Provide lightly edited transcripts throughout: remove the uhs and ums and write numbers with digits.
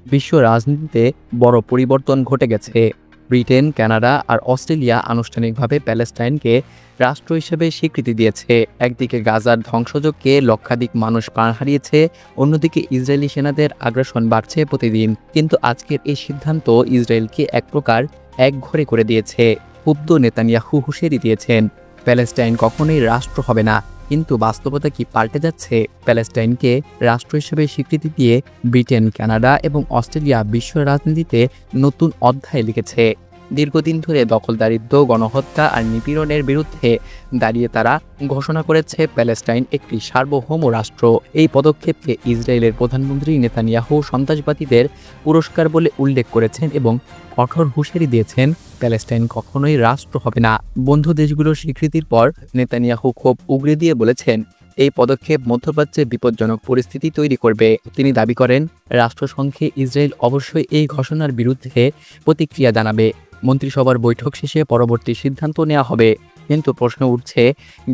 বিশ্ব রাজনীতিতে বড় পরিবর্তন ঘটে গেছে। ব্রিটেন, কানাডা আর অস্ট্রেলিয়া আনুষ্ঠানিকভাবে প্যালেস্টাইনকে রাষ্ট্র হিসেবে স্বীকৃতি দিয়েছে। একদিকে গাজার ধ্বংসযজ্ঞে লক্ষাধিক মানুষ প্রাণ হারিয়েছে, অন্যদিকে ইসরায়েলি সেনাদের আগ্রাসন বাড়ছে প্রতিদিন। কিন্তু আজকের এই সিদ্ধান্ত ইসরায়েলকে এক প্রকার একঘরে করে দিয়েছে। ক্ষুব্ধ নেতানিয়াহু হুঁশিয়ারি দিয়েছেন, প্যালেস্টাইন কখনোই রাষ্ট্র হবে না। কিন্তু বাস্তবতা কি পাল্টে যাচ্ছে? প্যালেস্টাইনকে রাষ্ট্র হিসেবে স্বীকৃতি দিয়ে ব্রিটেন, কানাডা এবং অস্ট্রেলিয়া বিশ্ব রাজনীতিতে নতুন অধ্যায় লিখেছে। দীর্ঘদিন ধরে দখলদারিত্ব, গণহত্যা আর নিপীড়নের বিরুদ্ধে দাঁড়িয়ে তারা ঘোষণা করেছে প্যালেস্টাইন একটি সার্বভৌম রাষ্ট্র। এই পদক্ষেপকে ইসরায়েলের প্রধানমন্ত্রী নেতানিয়াহু সন্ত্রাসবাদীদের পুরস্কার বলে উল্লেখ করেছেন এবং কঠোর হুঁশিয়ারি দিয়েছেন, প্যালেস্টাইন কখনোই রাষ্ট্র হবে না। বন্ধু দেশগুলোর স্বীকৃতির পর নেতানিয়াহু ক্ষোভ উগরে দিয়ে বলেছেন, এই পদক্ষেপ মধ্যপ্রাচ্যে বিপজ্জনক পরিস্থিতি তৈরি করবে। তিনি দাবি করেন, রাষ্ট্রসংঘে ইসরায়েল অবশ্যই এই ঘোষণার বিরুদ্ধে প্রতিক্রিয়া জানাবে। মন্ত্রিসভার বৈঠক শেষে পরবর্তী সিদ্ধান্ত নেওয়া হবে। কিন্তু প্রশ্ন উঠছে,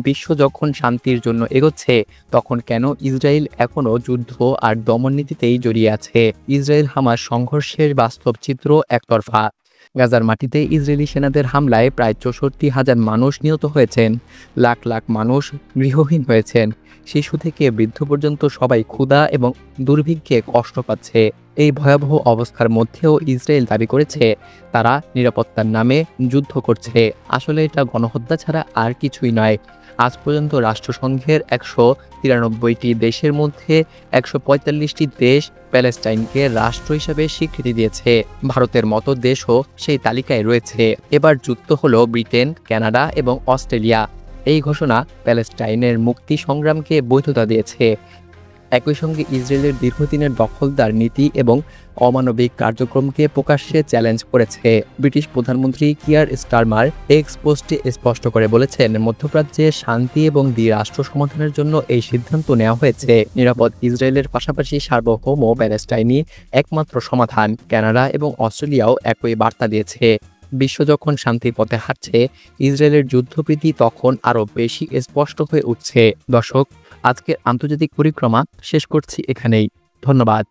বিশ্ব যখন শান্তির জন্য এগোচ্ছে, তখন কেন ইসরায়েল এখনও যুদ্ধ আর দমননীতিতেই জড়িয়ে আছে? ইসরায়েল হামাস সংঘর্ষের বাস্তব চিত্র একতরফা। গাজার মাটিতে ইসরায়েলি সেনাদের হামলায় প্রায় ৬৪,০০০ মানুষ নিহত হয়েছেন, লাখ লাখ মানুষ গৃহহীন হয়েছেন। শিশু থেকে বৃদ্ধ পর্যন্ত সবাই ক্ষুধা এবং দুর্ভিক্ষে কষ্ট পাচ্ছে। এই ভয়াবহ অবস্থার মধ্যেও ইসরায়েল দাবি করেছে তারা নিরাপত্তার নামে যুদ্ধ করছে। আসলে এটা গণহত্যা ছাড়া আর কিছুই নয়। আজ পর্যন্ত রাষ্ট্রসংঘের ১৯৩টি দেশের মধ্যে ১৪৫টি দেশ প্যালেস্টাইনকে রাষ্ট্র হিসেবে স্বীকৃতি দিয়েছে। ভারতের মতো দেশও সেই তালিকায় রয়েছে। এবার যুক্ত হলো ব্রিটেন, কানাডা এবং অস্ট্রেলিয়া। এই ঘোষণা প্যালেস্টাইনের মুক্তি সংগ্রামকে বৈধতা দিয়েছে। একই সঙ্গে ইসরায়েলের দীর্ঘদিনের দখলদার নীতি এবং অমানবিক কার্যক্রমকে প্রকাশ্যে চ্যালেঞ্জ করেছে। ব্রিটিশ প্রধানমন্ত্রী কিয়ার স্টারমার এক্স পোস্টে স্পষ্ট করে বলেছেন, মধ্যপ্রাচ্যে শান্তি এবং দ্বিরাষ্ট্র সমাধানের জন্য এই সিদ্ধান্ত নেওয়া হয়েছে। নিরাপদ ইসরায়েলের পাশাপাশি সার্বভৌম প্যালেস্টাইনই একমাত্র সমাধান। কানাডা এবং অস্ট্রেলিয়াও একই বার্তা দিয়েছে। বিশ্ব যখন শান্তির পথে হাঁটছে, ইসরায়েলের যুদ্ধপ্রীতি তখন আরও বেশি স্পষ্ট হয়ে উঠছে। দর্শক, আজকের আন্তর্জাতিক পরিক্রমা শেষ করছি এখানেই। ধন্যবাদ।